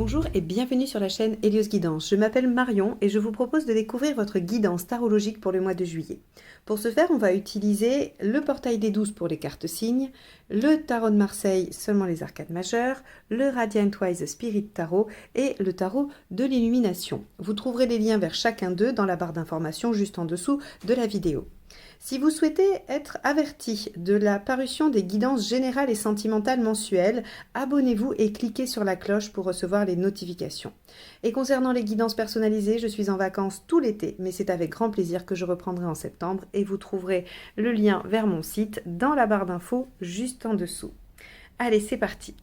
Bonjour et bienvenue sur la chaîne Hélios Guidance. Je m'appelle Marion et je vous propose de découvrir votre guidance tarologique pour le mois de juillet. Pour ce faire, on va utiliser le portail des 12 pour les cartes signes, le tarot de Marseille, seulement les arcades majeures, le Radiant Wise Spirit Tarot et le tarot de l'illumination. Vous trouverez les liens vers chacun d'eux dans la barre d'informations juste en dessous de la vidéo. Si vous souhaitez être averti de la parution des guidances générales et sentimentales mensuelles, abonnez-vous et cliquez sur la cloche pour recevoir les notifications. Et concernant les guidances personnalisées, je suis en vacances tout l'été, mais c'est avec grand plaisir que je reprendrai en septembre et vous trouverez le lien vers mon site dans la barre d'infos juste en dessous. Allez, c'est parti!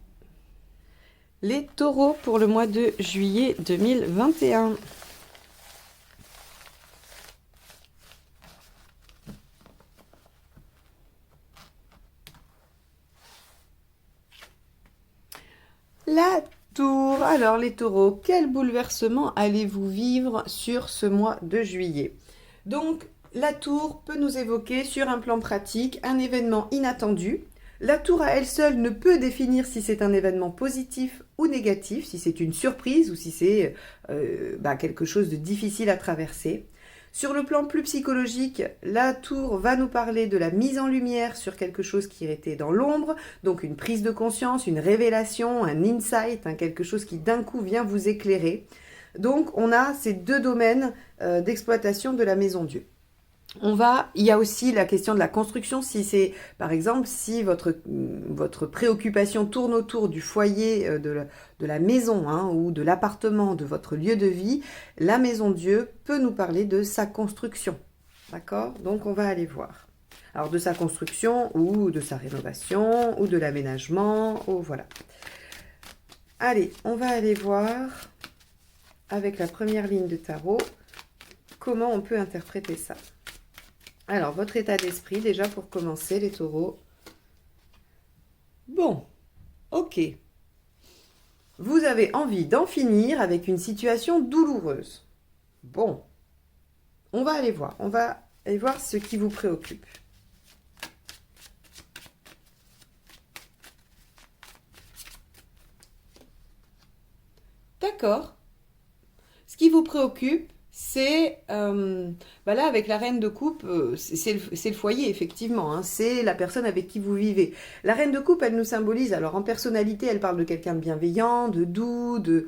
Les taureaux pour le mois de juillet 2021. La tour. Alors les taureaux, quel bouleversement allez-vous vivre sur ce mois de juillet? Donc la tour peut nous évoquer sur un plan pratique un événement inattendu. La tour à elle seule ne peut définir si c'est un événement positif ou négatif, si c'est une surprise ou si c'est quelque chose de difficile à traverser. Sur le plan plus psychologique, la tour va nous parler de la mise en lumière sur quelque chose qui était dans l'ombre, donc une prise de conscience, une révélation, un insight, quelque chose qui d'un coup vient vous éclairer. Donc on a ces deux domaines d'exploitation de la maison Dieu. Il y a aussi la question de la construction, si c'est, par exemple, si votre préoccupation tourne autour du foyer de la maison ou de l'appartement, de votre lieu de vie, la maison Dieu peut nous parler de sa construction, d'accord? Donc on va aller voir. Alors de sa construction ou de sa rénovation ou de l'aménagement, voilà. Allez, on va aller voir avec la première ligne de tarot comment on peut interpréter ça. Alors, votre état d'esprit, déjà pour commencer, les taureaux. Bon, ok. Vous avez envie d'en finir avec une situation douloureuse. Bon, on va aller voir. On va aller voir ce qui vous préoccupe. D'accord. Ce qui vous préoccupe, c'est, là avec la reine de coupe, c'est le foyer effectivement, c'est la personne avec qui vous vivez. La reine de coupe, elle nous symbolise, alors en personnalité, elle parle de quelqu'un de bienveillant, de doux, de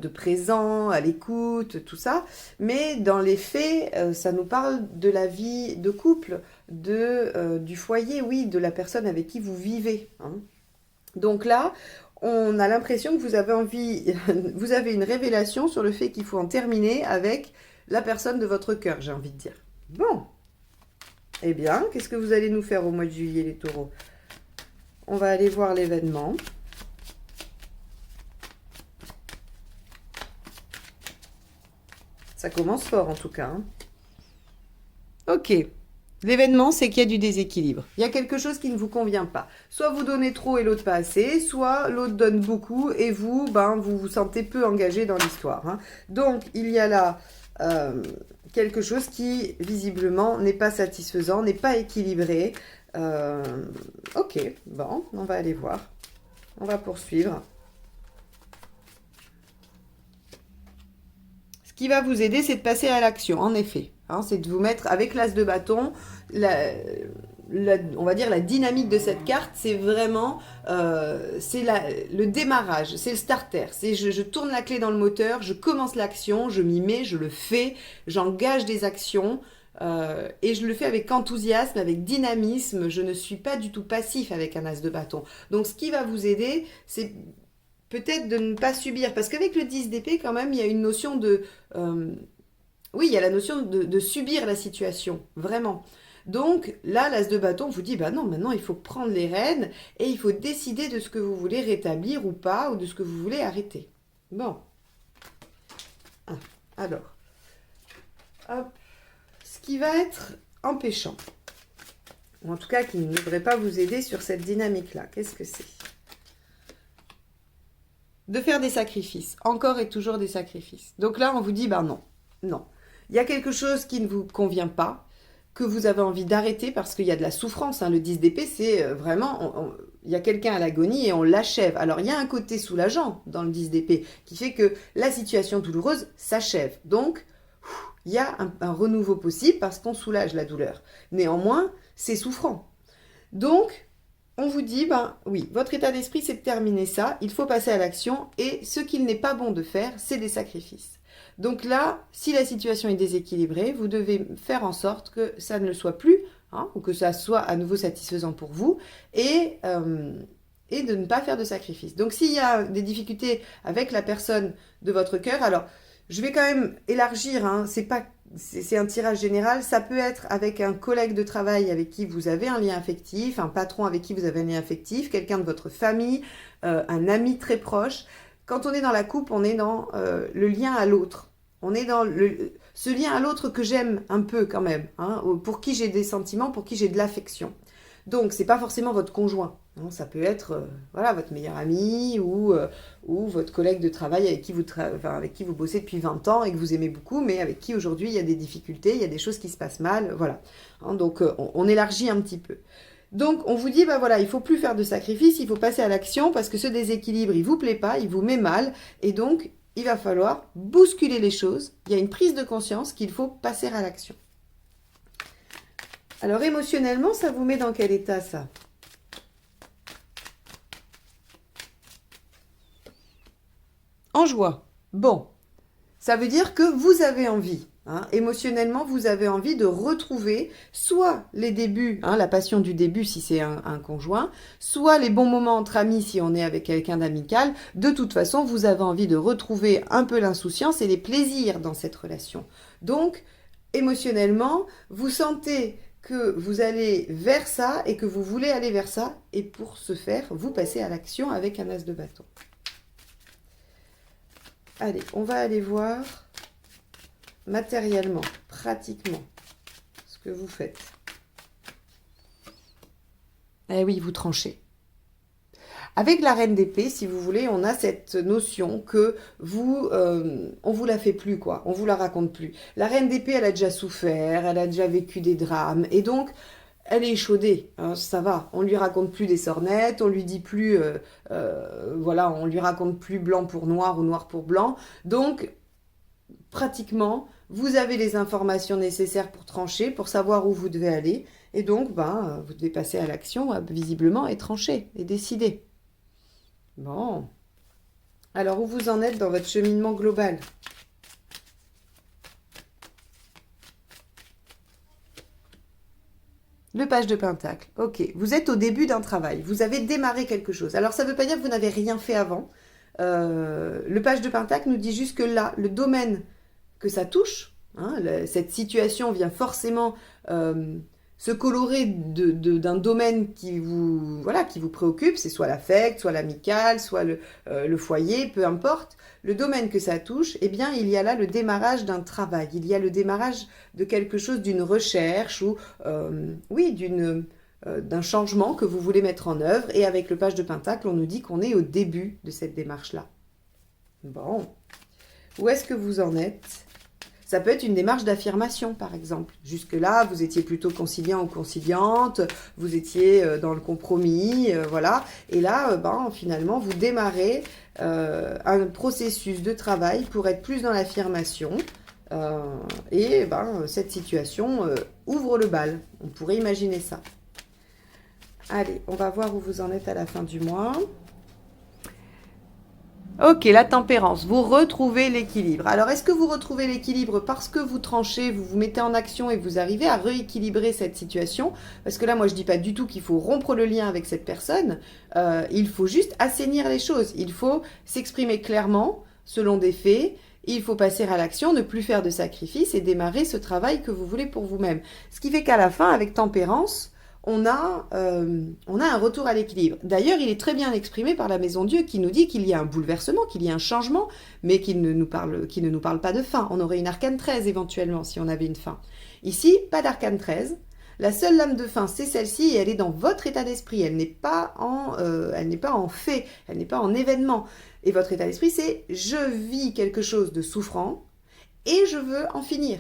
présent, à l'écoute, tout ça. Mais dans les faits, ça nous parle de la vie de couple, du foyer, oui, de la personne avec qui vous vivez. Donc là, on a l'impression que vous avez une révélation sur le fait qu'il faut en terminer avec la personne de votre cœur, j'ai envie de dire. Bon. Eh bien, qu'est-ce que vous allez nous faire au mois de juillet, les taureaux? On va aller voir l'événement. Ça commence fort, en tout cas. Ok. L'événement, c'est qu'il y a du déséquilibre. Il y a quelque chose qui ne vous convient pas. Soit vous donnez trop et l'autre pas assez, soit l'autre donne beaucoup et vous vous sentez peu engagé dans l'histoire. Donc, il y a là quelque chose qui, visiblement, n'est pas satisfaisant, n'est pas équilibré. Ok, bon, on va aller voir. On va poursuivre. Ce qui va vous aider, c'est de passer à l'action, en effet. C'est de vous mettre avec l'as de bâton, on va dire la dynamique de cette carte, c'est vraiment le démarrage, c'est le starter. C'est je tourne la clé dans le moteur, je commence l'action, je m'y mets, je le fais, j'engage des actions et je le fais avec enthousiasme, avec dynamisme. Je ne suis pas du tout passif avec un as de bâton. Donc ce qui va vous aider, c'est peut-être de ne pas subir, parce qu'avec le 10 d'épée quand même, il y a une notion de... oui, il y a la notion de subir la situation, vraiment. Donc là, l'as de bâton vous dit, non, maintenant il faut prendre les rênes et il faut décider de ce que vous voulez rétablir ou pas, ou de ce que vous voulez arrêter. Bon. Alors, hop. Ce qui va être empêchant, ou en tout cas qui ne devrait pas vous aider sur cette dynamique-là, qu'est-ce que c'est? De faire des sacrifices, encore et toujours des sacrifices. Donc là, on vous dit, non, non. Il y a quelque chose qui ne vous convient pas, que vous avez envie d'arrêter parce qu'il y a de la souffrance. Le 10 d'épée, c'est vraiment... Il y a quelqu'un à l'agonie et on l'achève. Alors, il y a un côté soulageant dans le 10 d'épée qui fait que la situation douloureuse s'achève. Donc, il y a un renouveau possible parce qu'on soulage la douleur. Néanmoins, c'est souffrant. Donc, on vous dit, ben oui, votre état d'esprit, c'est de terminer ça. Il faut passer à l'action et ce qu'il n'est pas bon de faire, c'est des sacrifices. Donc là, si la situation est déséquilibrée, vous devez faire en sorte que ça ne le soit plus, hein, ou que ça soit à nouveau satisfaisant pour vous, et de ne pas faire de sacrifice. Donc s'il y a des difficultés avec la personne de votre cœur, alors je vais quand même élargir, hein, c'est un tirage général, ça peut être avec un collègue de travail avec qui vous avez un lien affectif, un patron avec qui vous avez un lien affectif, quelqu'un de votre famille, un ami très proche. Quand on est dans la coupe, on est dans le lien à l'autre. On est dans ce lien à l'autre que j'aime un peu quand même, hein, pour qui j'ai des sentiments, pour qui j'ai de l'affection. Donc, c'est pas forcément votre conjoint. Hein, ça peut être voilà, votre meilleur ami ou votre collègue de travail avec qui vous bossez depuis 20 ans et que vous aimez beaucoup, mais avec qui aujourd'hui il y a des difficultés, il y a des choses qui se passent mal. Voilà. Hein, donc, on élargit un petit peu. Donc, on vous dit, bah voilà, il ne faut plus faire de sacrifice, il faut passer à l'action parce que ce déséquilibre, il ne vous plaît pas, il vous met mal. Et donc, il va falloir bousculer les choses. Il y a une prise de conscience qu'il faut passer à l'action. Alors, émotionnellement, ça vous met dans quel état, ça? En joie. Bon, ça veut dire que vous avez envie. Hein, émotionnellement, vous avez envie de retrouver soit les débuts, hein, la passion du début si c'est un conjoint, soit les bons moments entre amis si on est avec quelqu'un d'amical. De toute façon, vous avez envie de retrouver un peu l'insouciance et les plaisirs dans cette relation. Donc, émotionnellement, vous sentez que vous allez vers ça et que vous voulez aller vers ça. Et pour ce faire, vous passez à l'action avec un as de bâton. Allez, on va aller voir matériellement, pratiquement, ce que vous faites. Eh oui, vous tranchez. Avec la reine d'épée, si vous voulez, on a cette notion que on vous la fait plus, quoi. On vous la raconte plus. La reine d'épée, elle a déjà souffert, elle a déjà vécu des drames, et donc elle est échaudée. Hein, ça va. On lui raconte plus des sornettes, on lui dit plus, voilà, on lui raconte plus blanc pour noir ou noir pour blanc. Donc pratiquement, vous avez les informations nécessaires pour trancher, pour savoir où vous devez aller. Et donc, vous devez passer à l'action, visiblement, et trancher, et décider. Bon. Alors, où vous en êtes dans votre cheminement global? Le page de Pentacle. Ok, vous êtes au début d'un travail. Vous avez démarré quelque chose. Alors, ça ne veut pas dire que vous n'avez rien fait avant. Le page de Pentacle nous dit juste que là, le domaine que ça touche, hein, cette situation vient forcément se colorer d'un domaine qui vous préoccupe, c'est soit l'affect, soit l'amical, soit le foyer, peu importe. Le domaine que ça touche, eh bien, il y a là le démarrage d'un travail, il y a le démarrage de quelque chose, d'une recherche ou, d'un changement que vous voulez mettre en œuvre. Et avec le page de Pentacle, on nous dit qu'on est au début de cette démarche-là. Bon. Où est-ce que vous en êtes? Ça peut être une démarche d'affirmation, par exemple. Jusque-là, vous étiez plutôt conciliant ou conciliante, vous étiez dans le compromis, voilà. Et là, finalement, vous démarrez un processus de travail pour être plus dans l'affirmation. Cette situation ouvre le bal. On pourrait imaginer ça. Allez, on va voir où vous en êtes à la fin du mois. Ok, la tempérance, vous retrouvez l'équilibre. Alors, est-ce que vous retrouvez l'équilibre parce que vous tranchez, vous vous mettez en action et vous arrivez à rééquilibrer cette situation? Parce que là, moi, je ne dis pas du tout qu'il faut rompre le lien avec cette personne. Il faut juste assainir les choses. Il faut s'exprimer clairement, selon des faits. Il faut passer à l'action, ne plus faire de sacrifices et démarrer ce travail que vous voulez pour vous-même. Ce qui fait qu'à la fin, avec tempérance, on a un retour à l'équilibre. D'ailleurs, il est très bien exprimé par la Maison Dieu qui nous dit qu'il y a un bouleversement, qu'il y a un changement, mais qui ne nous parle pas de fin. On aurait une arcane 13 éventuellement si on avait une fin. Ici, pas d'arcane 13. La seule lame de fin, c'est celle-ci et elle est dans votre état d'esprit. Elle n'est pas en fait, elle n'est pas en événement. Et votre état d'esprit, c'est « je vis quelque chose de souffrant et je veux en finir ».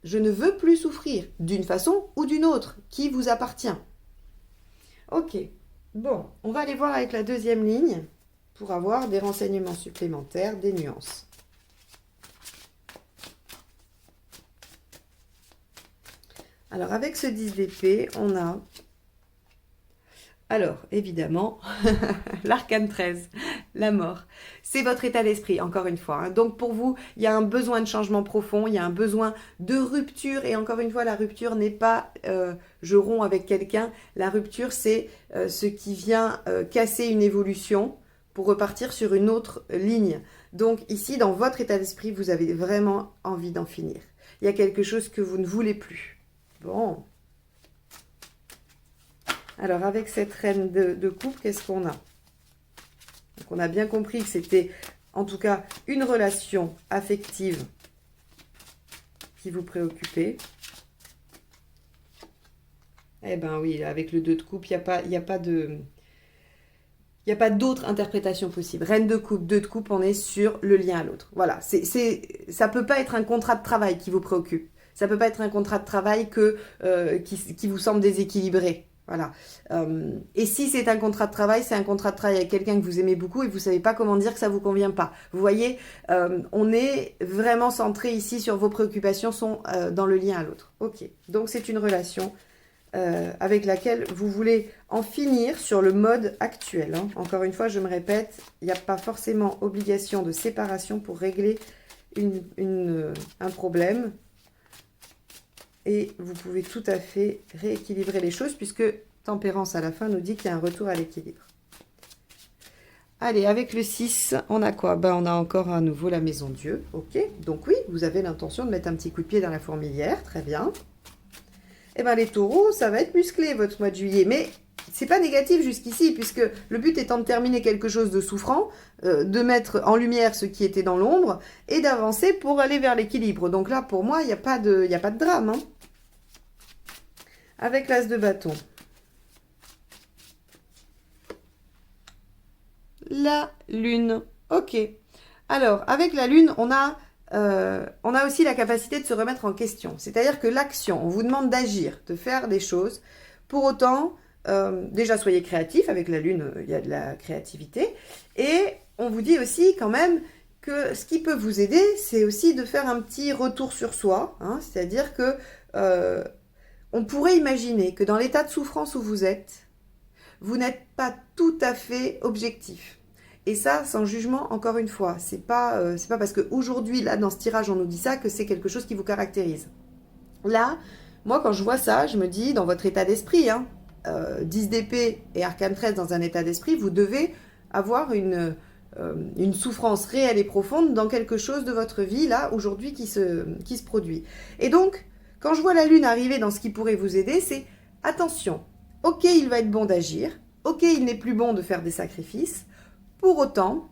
Je ne veux plus souffrir, d'une façon ou d'une autre, qui vous appartient. Ok. Bon, on va aller voir avec la deuxième ligne pour avoir des renseignements supplémentaires, des nuances. Alors, avec ce 10 d'épée, on a... Alors, évidemment, l'arcane 13, la mort. C'est votre état d'esprit, encore une fois. Hein. Donc, pour vous, il y a un besoin de changement profond, il y a un besoin de rupture. Et encore une fois, la rupture n'est pas je romps avec quelqu'un. La rupture, c'est ce qui vient casser une évolution pour repartir sur une autre ligne. Donc, ici, dans votre état d'esprit, vous avez vraiment envie d'en finir. Il y a quelque chose que vous ne voulez plus. Bon. Alors, avec cette reine de coupe, qu'est-ce qu'on a? Donc, on a bien compris que c'était, en tout cas, une relation affective qui vous préoccupait. Eh bien oui, avec le 2 de coupe, il n'y a pas de... Il n'y a pas d'autre interprétation possible. Reine de coupe, 2 de coupe, on est sur le lien à l'autre. Voilà, ça ne peut pas être un contrat de travail qui vous préoccupe. Ça ne peut pas être un contrat de travail qui vous semble déséquilibré. Voilà. Et si c'est un contrat de travail, c'est un contrat de travail avec quelqu'un que vous aimez beaucoup et vous ne savez pas comment dire que ça ne vous convient pas. Vous voyez, on est vraiment centré ici sur vos préoccupations sont dans le lien à l'autre. Ok, donc c'est une relation avec laquelle vous voulez en finir sur le mode actuel. Hein. Encore une fois, je me répète, il n'y a pas forcément obligation de séparation pour régler un problème. Et vous pouvez tout à fait rééquilibrer les choses puisque Tempérance à la fin nous dit qu'il y a un retour à l'équilibre. Allez, avec le 6, on a quoi? Ben, on a encore à nouveau la maison Dieu. Ok, donc oui, vous avez l'intention de mettre un petit coup de pied dans la fourmilière. Très bien. Eh bien, les taureaux, ça va être musclé votre mois de juillet. Mais c'est pas négatif jusqu'ici puisque le but étant de terminer quelque chose de souffrant, de mettre en lumière ce qui était dans l'ombre et d'avancer pour aller vers l'équilibre. Donc là, pour moi, il n'y a pas de drame. Hein. Avec l'as de bâton. La lune. Ok. Alors, avec la lune, on a aussi la capacité de se remettre en question. C'est-à-dire que l'action, on vous demande d'agir, de faire des choses. Pour autant, déjà, soyez créatif. Avec la lune, il y a de la créativité. Et on vous dit aussi quand même que ce qui peut vous aider, c'est aussi de faire un petit retour sur soi. Hein, c'est-à-dire que... on pourrait imaginer que dans l'état de souffrance où vous êtes, vous n'êtes pas tout à fait objectif. Et ça, sans jugement, encore une fois, c'est pas parce qu'aujourd'hui, là, dans ce tirage, on nous dit ça, que c'est quelque chose qui vous caractérise. Là, moi, quand je vois ça, je me dis, dans votre état d'esprit, hein, 10 d'épée et arcane 13 dans un état d'esprit, vous devez avoir une souffrance réelle et profonde dans quelque chose de votre vie, là, aujourd'hui, qui se produit. Et donc, quand je vois la lune arriver dans ce qui pourrait vous aider, c'est attention, ok, il va être bon d'agir, ok, il n'est plus bon de faire des sacrifices. Pour autant,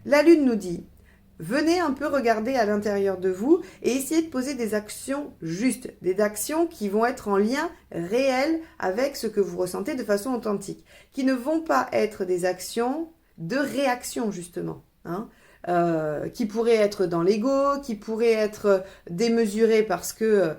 la lune nous dit, venez un peu regarder à l'intérieur de vous et essayez de poser des actions justes, des actions qui vont être en lien réel avec ce que vous ressentez de façon authentique, qui ne vont pas être des actions de réaction justement, hein. Qui pourrait être dans l'ego, qui pourrait être démesuré parce que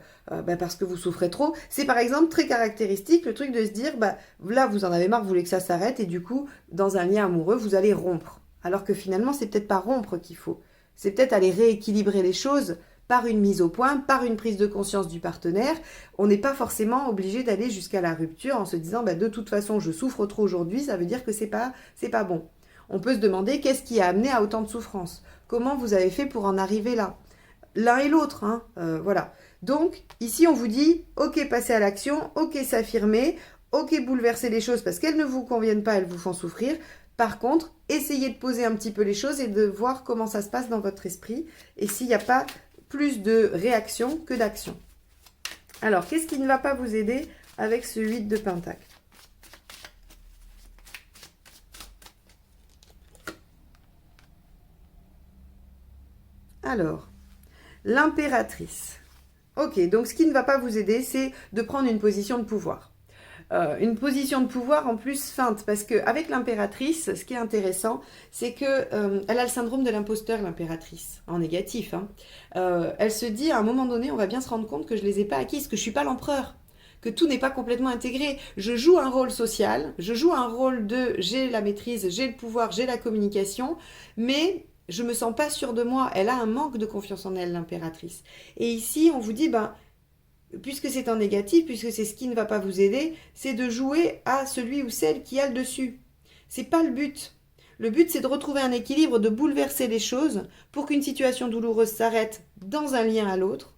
vous souffrez trop. C'est par exemple très caractéristique le truc de se dire, là vous en avez marre, vous voulez que ça s'arrête et du coup, dans un lien amoureux, vous allez rompre. Alors que finalement, c'est peut-être pas rompre qu'il faut. C'est peut-être aller rééquilibrer les choses par une mise au point, par une prise de conscience du partenaire. On n'est pas forcément obligé d'aller jusqu'à la rupture en se disant, de toute façon, je souffre trop aujourd'hui, ça veut dire que c'est pas bon. On peut se demander qu'est-ce qui a amené à autant de souffrance. Comment vous avez fait pour en arriver là? L'un et l'autre, hein, voilà. Donc, ici, on vous dit, ok, passez à l'action, ok, s'affirmer, ok, bouleverser les choses parce qu'elles ne vous conviennent pas, elles vous font souffrir. Par contre, essayez de poser un petit peu les choses et de voir comment ça se passe dans votre esprit et s'il n'y a pas plus de réaction que d'action. Alors, qu'est-ce qui ne va pas vous aider avec ce 8 de Pentacle? Alors, l'impératrice. Ok, donc ce qui ne va pas vous aider, c'est de prendre une position de pouvoir. Une position de pouvoir en plus feinte, parce qu'avec l'impératrice, ce qui est intéressant, c'est qu'elle a le syndrome de l'imposteur, l'impératrice, en négatif. Hein. Elle se dit, à un moment donné, on va bien se rendre compte que je ne les ai pas acquises, que je ne suis pas l'empereur, que tout n'est pas complètement intégré. Je joue un rôle social, je joue un rôle de j'ai la maîtrise, j'ai le pouvoir, j'ai la communication, mais je me sens pas sûre de moi. Elle a un manque de confiance en elle, l'impératrice. Et ici, on vous dit, ben, puisque c'est en négatif, puisque c'est ce qui ne va pas vous aider, c'est de jouer à celui ou celle qui a le dessus. C'est pas le but. Le but, c'est de retrouver un équilibre, de bouleverser les choses pour qu'une situation douloureuse s'arrête dans un lien à l'autre,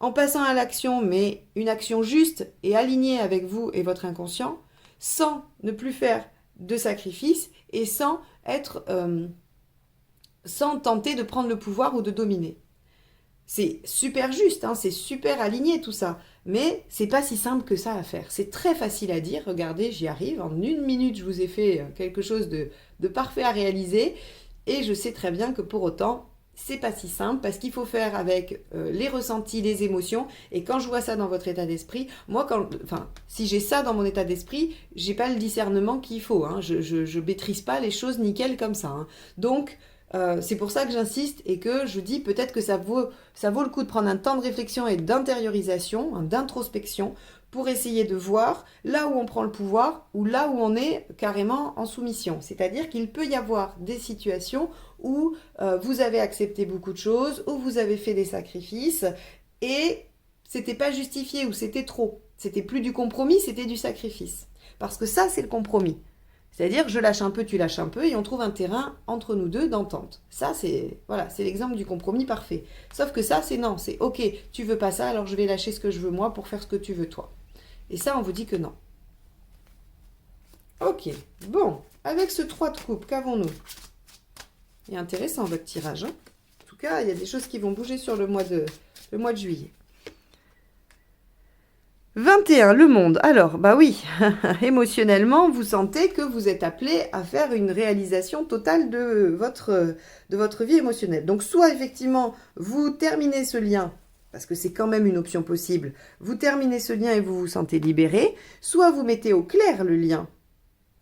en passant à l'action, mais une action juste et alignée avec vous et votre inconscient, sans ne plus faire de sacrifice et sans sans tenter de prendre le pouvoir ou de dominer. C'est super juste, hein, c'est super aligné tout ça, mais c'est pas si simple que ça à faire. C'est très facile à dire, regardez, j'y arrive, en 1 minute je vous ai fait quelque chose de parfait à réaliser, et je sais très bien que pour autant, c'est pas si simple, parce qu'il faut faire avec les ressentis, les émotions, et quand je vois ça dans votre état d'esprit, moi, si j'ai ça dans mon état d'esprit, j'ai pas le discernement qu'il faut, hein, je maîtrise pas les choses nickel comme ça, hein. Donc, c'est pour ça que j'insiste et que je dis peut-être que ça vaut le coup de prendre un temps de réflexion et d'intériorisation, hein, d'introspection, pour essayer de voir là où on prend le pouvoir ou là où on est carrément en soumission. C'est-à-dire qu'il peut y avoir des situations où vous avez accepté beaucoup de choses, où vous avez fait des sacrifices et c'était pas justifié ou c'était trop. C'était plus du compromis, c'était du sacrifice. Parce que ça, c'est le compromis. C'est-à-dire, je lâche un peu, tu lâches un peu, et on trouve un terrain entre nous deux d'entente. Ça, c'est l'exemple du compromis parfait. Sauf que ça, c'est non, c'est ok, tu veux pas ça, alors je vais lâcher ce que je veux moi pour faire ce que tu veux toi. Et ça, on vous dit que non. Ok, bon, avec ce 3 de coupe, qu'avons-nous? C'est intéressant votre tirage, hein. En tout cas, il y a des choses qui vont bouger sur le mois de juillet. 21, le monde. Alors, bah oui, émotionnellement, vous sentez que vous êtes appelé à faire une réalisation totale de votre vie émotionnelle. Donc, soit effectivement, vous terminez ce lien, parce que c'est quand même une option possible, vous terminez ce lien et vous vous sentez libéré, soit vous mettez au clair le lien.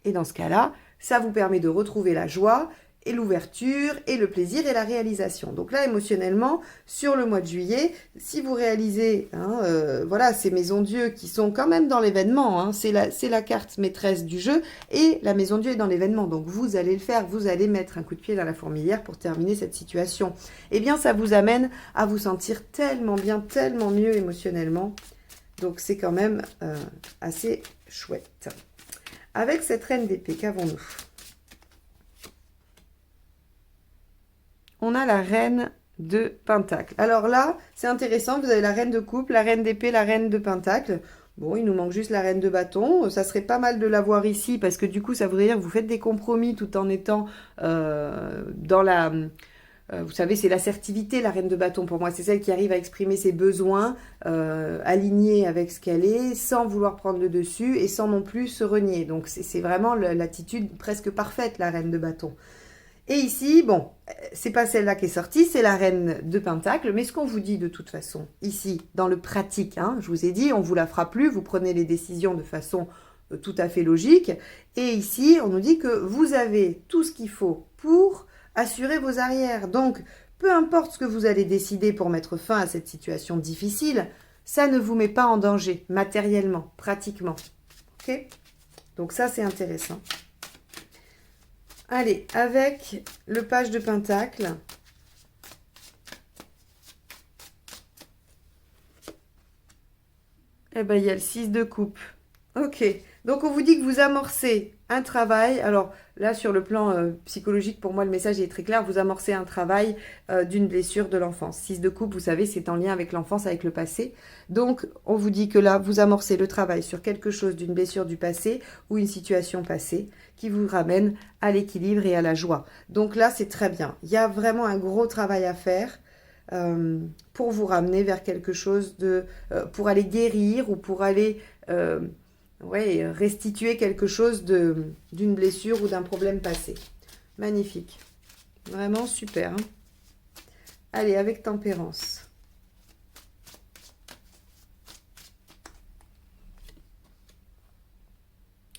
Et dans ce cas-là, ça vous permet de retrouver la joie et l'ouverture et le plaisir et la réalisation. Donc là, émotionnellement, sur le mois de juillet, si vous réalisez, voilà, ces maisons Dieu qui sont quand même dans l'événement, hein, c'est la carte maîtresse du jeu et la maison Dieu est dans l'événement. Donc vous allez le faire, vous allez mettre un coup de pied dans la fourmilière pour terminer cette situation. Eh bien, ça vous amène à vous sentir tellement bien, tellement mieux émotionnellement. Donc c'est quand même assez chouette. Avec cette reine d'épée, qu'avons-nous ? On a la reine de Pentacle. Alors là, c'est intéressant, vous avez la reine de coupe, la reine d'épée, la reine de Pentacle. Bon, il nous manque juste la reine de bâton. Ça serait pas mal de l'avoir ici, parce que du coup, ça voudrait dire que vous faites des compromis tout en étant dans la... vous savez, c'est l'assertivité, la reine de bâton. Pour moi, c'est celle qui arrive à exprimer ses besoins, alignée avec ce qu'elle est, sans vouloir prendre le dessus et sans non plus se renier. Donc, c'est vraiment l'attitude presque parfaite, la reine de bâton. Et ici, bon, c'est pas celle-là qui est sortie, c'est la reine de Pentacle. Mais ce qu'on vous dit de toute façon, ici, dans le pratique, hein, je vous ai dit, on vous la fera plus, vous prenez les décisions de façon tout à fait logique. Et ici, on nous dit que vous avez tout ce qu'il faut pour assurer vos arrières. Donc, peu importe ce que vous allez décider pour mettre fin à cette situation difficile, ça ne vous met pas en danger, matériellement, pratiquement. Ok ? Donc ça, c'est intéressant. Allez, avec le page de Pentacle. Eh bien, il y a le 6 de coupe. Ok. Donc, on vous dit que vous amorcez un travail. Alors, là, sur le plan psychologique, pour moi, le message est très clair. Vous amorcez un travail d'une blessure de l'enfance. 6 de coupe, vous savez, c'est en lien avec l'enfance, avec le passé. Donc, on vous dit que là, vous amorcez le travail sur quelque chose d'une blessure du passé ou une situation passée qui vous ramène à l'équilibre et à la joie. Donc là, c'est très bien. Il y a vraiment un gros travail à faire pour vous ramener vers quelque chose de... pour aller guérir ou pour aller... restituer quelque chose d'une blessure ou d'un problème passé. Magnifique. Vraiment super. Hein. Allez, avec tempérance.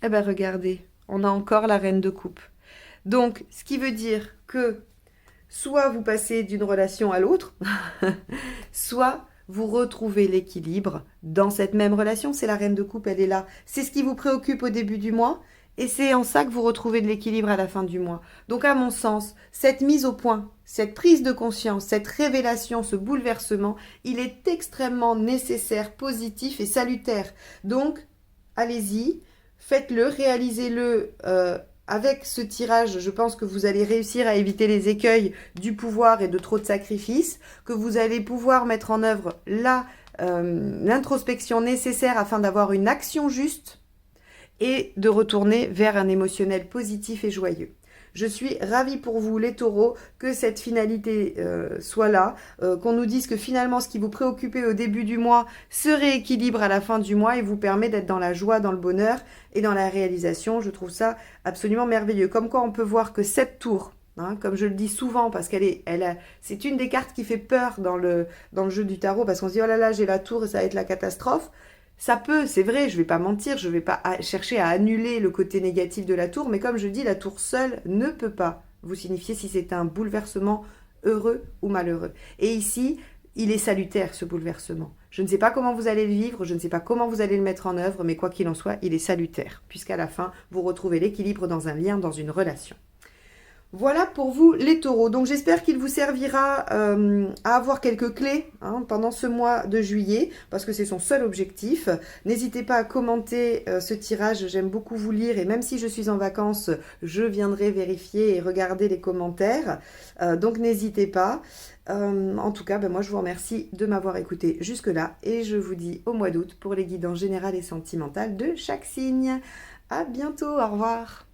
Eh bien, regardez, on a encore la reine de coupe. Donc, ce qui veut dire que soit vous passez d'une relation à l'autre, soit vous retrouvez l'équilibre dans cette même relation. C'est la reine de coupe, elle est là. C'est ce qui vous préoccupe au début du mois et c'est en ça que vous retrouvez de l'équilibre à la fin du mois. Donc à mon sens, cette mise au point, cette prise de conscience, cette révélation, ce bouleversement, il est extrêmement nécessaire, positif et salutaire. Donc, allez-y, faites-le, réalisez-le avec ce tirage. Je pense que vous allez réussir à éviter les écueils du pouvoir et de trop de sacrifices, que vous allez pouvoir mettre en œuvre l'introspection nécessaire afin d'avoir une action juste et de retourner vers un émotionnel positif et joyeux. Je suis ravie pour vous, les taureaux, que cette finalité soit là, qu'on nous dise que finalement, ce qui vous préoccupait au début du mois se rééquilibre à la fin du mois et vous permet d'être dans la joie, dans le bonheur et dans la réalisation. Je trouve ça absolument merveilleux. Comme quoi, on peut voir que cette tour, hein, comme je le dis souvent, parce c'est une des cartes qui fait peur dans le jeu du tarot, parce qu'on se dit, oh là là, j'ai la tour et ça va être la catastrophe. Ça peut, c'est vrai, je ne vais pas mentir, je ne vais pas chercher à annuler le côté négatif de la tour, mais comme je dis, la tour seule ne peut pas vous signifier si c'est un bouleversement heureux ou malheureux. Et ici, il est salutaire ce bouleversement. Je ne sais pas comment vous allez le vivre, je ne sais pas comment vous allez le mettre en œuvre, mais quoi qu'il en soit, il est salutaire, puisqu'à la fin, vous retrouvez l'équilibre dans un lien, dans une relation. Voilà pour vous les taureaux. Donc j'espère qu'il vous servira à avoir quelques clés pendant ce mois de juillet, parce que c'est son seul objectif. N'hésitez pas à commenter ce tirage, j'aime beaucoup vous lire, et même si je suis en vacances, je viendrai vérifier et regarder les commentaires. Donc n'hésitez pas. En tout cas, moi je vous remercie de m'avoir écouté jusque-là, et je vous dis au mois d'août pour les guidances générales et sentimentales de chaque signe. À bientôt, au revoir.